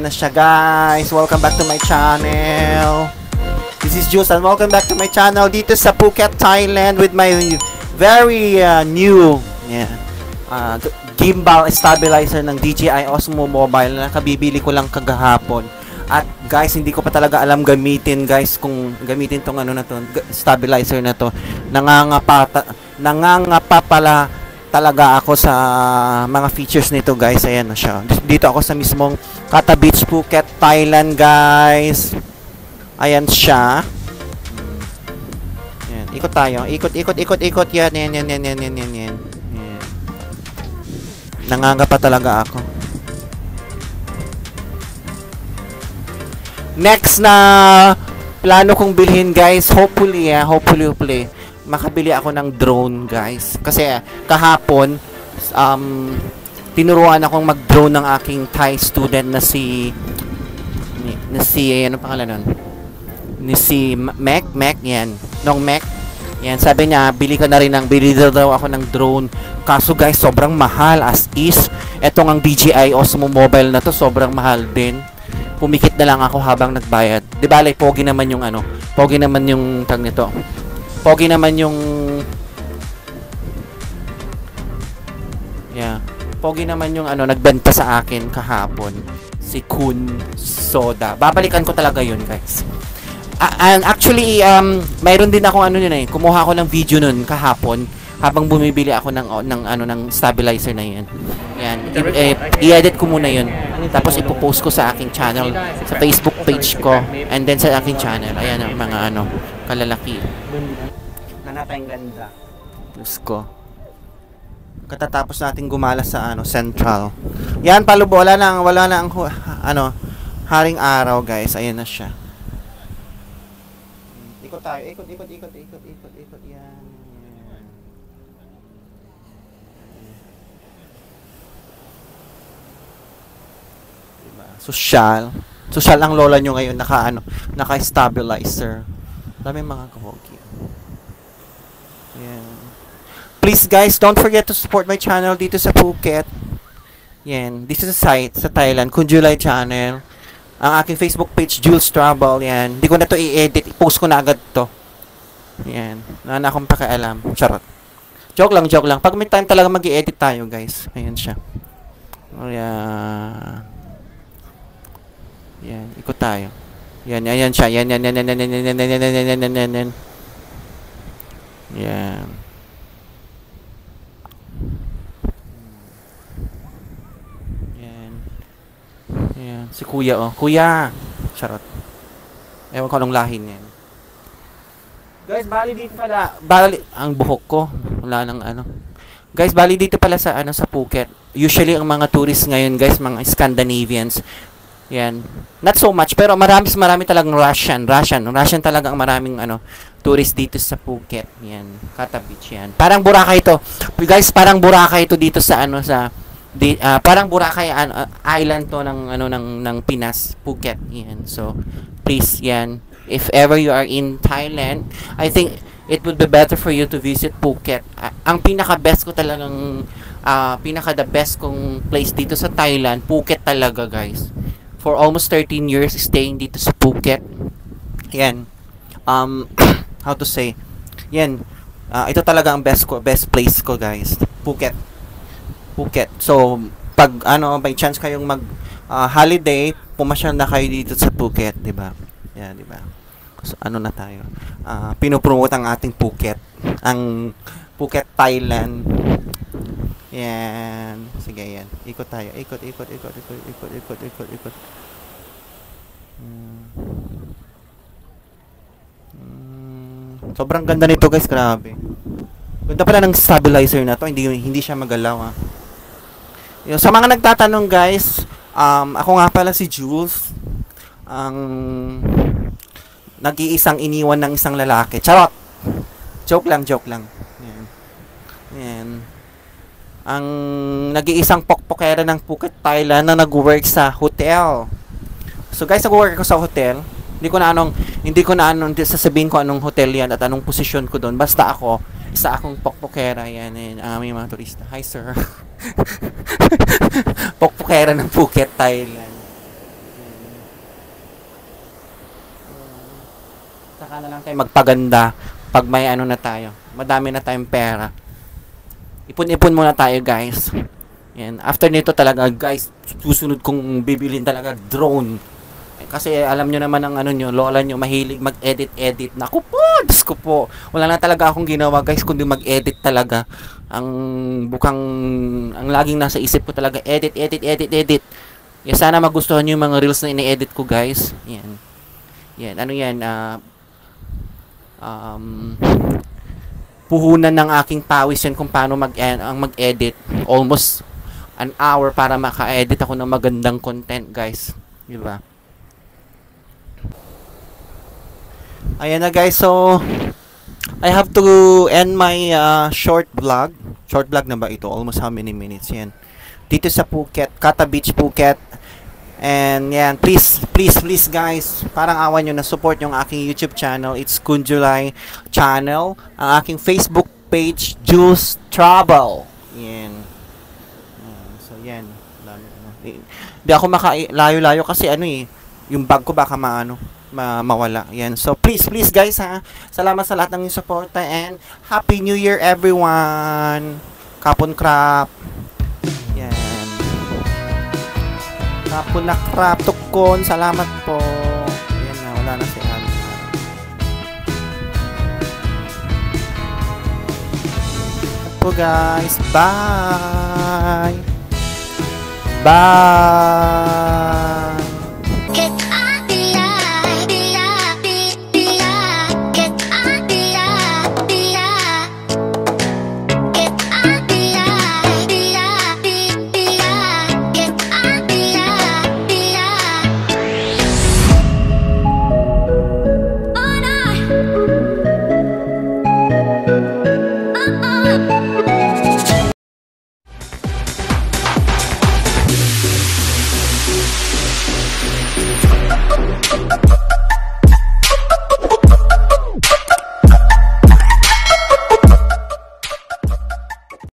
na siya guys, welcome back to my channel. This is Jules and welcome back to my channel dito sa Phuket, Thailand with my very new gimbal stabilizer ng DJI Osmo Mobile na kabibili ko lang kagahapon. At guys, hindi ko pa talaga alam gamitin guys, kung gamitin tong ano na to, stabilizer na to. Nangangapa pala talaga ako sa mga features nito guys. Ayan na siya. Dito ako sa mismong Kata Beach, Phuket, Thailand guys. Ayan siya. Ayan. Ikot tayo. Ikot. Yan. Nangangapa talaga ako. Next na plano kong bilhin guys, hopefully makabili ako ng drone guys. Kasi kahapon tinuruan akong mag-drone ng aking Thai student na si ano pangalan nun? Ni si Mac yan. Nong Mac. Yan, sabi niya, bili daw ako ng drone. Kaso guys, sobrang mahal as is. Etong ang DJI Osmo Mobile na to, sobrang mahal din. Pumikit na lang ako habang nagbayad. Di ba, like, pogi naman yung tag nito. Pogi naman yung nagbenta sa akin kahapon, si Kun Soda. Babalikan ko talaga yun guys. And actually mayroon din ako kumuha ako ng video nun kahapon habang bumibili ako ng stabilizer na yan. Yan, i-edit ko muna yun. Tapos ipo-post ko sa aking channel, sa Facebook page ko, and then sa aking channel. Ayan ang mga kalalaki. Nanatayang ganda. Diyos ko. Katatapos natin gumala sa Central. Yan, palubo, wala na ang haring araw guys. Ayan na siya. Ikot tayo. Ikot. Yan. Diba? Social ang lola nyo ngayon, naka-stabilizer. Daming mga kahogi. Yan. Please guys, don't forget to support my channel dito sa Phuket. Yan. This is a site sa Thailand, Kunjulai channel. Ang aking Facebook page, Jules Travel. Yan. Hindi ko na to i-edit. I-post ko na agad to. Yan. Wala na akong pakialam. Charot. Joke lang. Pag may time talaga mag-i-edit tayo guys. Ayan siya. Ayan. Yan. Ikot tayo. Yan siya. Yan. Yan. Ayan, si Kuya Kuya! Charot. Ewan ko anong lahin yan. Guys, bali dito pala. Ang buhok ko. Wala nang Guys, bali dito pala sa sa Phuket. Usually, ang mga tourists ngayon, guys, mga Scandinavians. Yan. Not so much, pero marami talagang Russian talaga ang maraming tourists dito sa Phuket. Yan. Kata Beach yan. Parang Boracay ito. Guys, parang Boracay ito dito sa parang Boracay island to ng Pinas, Phuket. Yan. So, please, yan. If ever you are in Thailand, I think it would be better for you to visit Phuket. Ang pinaka-best ko talagang the best kong place dito sa Thailand, Phuket talaga, guys. For almost 13 years staying dito sa Phuket. Yan. How to say? Yan. Ito talaga ang best place ko, guys. Phuket. So, pag may chance kayong mag holiday, pumasyal na kayo dito sa Phuket, 'di ba? Yan, 'di ba? So, na tayo? Pinopromote ang ating Phuket, ang Phuket, Thailand. Yan. Sige, yan. Ikot tayo. Ikot. Sobrang ganda nito, guys, grabe. Ganda pala ng stabilizer na to, hindi siya magalaw, Sa mga nagtatanong guys, ako nga pala si Jules, ang nag-iisang iniwan ng isang lalaki. Charot! Joke lang. Yan. Ang nag-iisang pokpokera ng Phuket, Thailand na nag-work sa hotel. So guys, nag-work ako sa hotel. Hindi ko na sasabihin ko anong hotel yan at anong posisyon ko doon. Basta isa akong pokpokera yan. Ang aming mga turista. Hi sir. Pokpokera ng Phuket, Thailand. saka na lang tayo magpaganda pag may ano na tayo. Madami na tayong pera. Ipon-ipon muna tayo, guys. Yan. After nito talaga, guys, susunod kong bibilin talaga drone. Kasi alam nyo naman ang ano nyo, lola nyo, mahilig mag-edit-edit. Naku po, Diyos ko po. Wala na talaga akong ginawa, guys, kundi mag-edit talaga. Ang laging nasa isip ko talaga, edit. Yan, sana magustuhan nyo yung mga reels na ini-edit ko, guys. Yan. Yan, ano yan, puhunan ng aking pawis yan kung paano mag-edit. Almost an hour para maka-edit ako ng magandang content, guys. Diba? Ayan na, guys. So, I have to end my short vlog. Short vlog na ba ito? Almost how many minutes? Yan. Dito sa Phuket, Kata Beach, Phuket. And yan, please guys, parang awan nyo na support yung aking YouTube channel. It's Kunjulay channel. Ang aking Facebook page, Jules Travel. Yan. So yan. Di ako layo-layo kasi ano eh, yung bag ko baka mawala. Yan. So please guys ha. Salamat sa lahat ng inyong suporta and Happy New Year everyone. Kapon krap. Yan. Kapon na krap tukon. Salamat po. Yan na, wala na si Ali. Po guys. Bye. Bye.